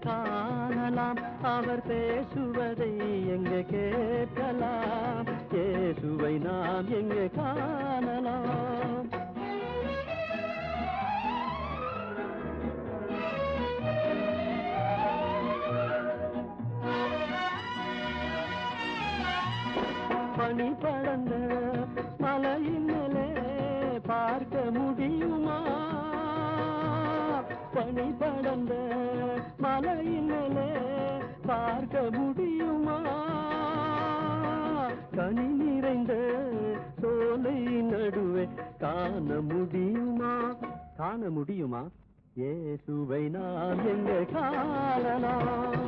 காணலாம், அவர் பேசுவதை எங்கே கேட்கலாம், இயேசுவை நாம் எங்கே காணலாம். பனி படர்ந்த மலையின் மேலே பார்க்க முடியுமா, பனி படர்ந்த மலையின் மேலே பார்க்க முடியுமா, கனி நிறைந்த சோலை நடுவே காண முடியுமா, காண முடியுமா, இயேசுவை நாம் எங்கே காணலாம்.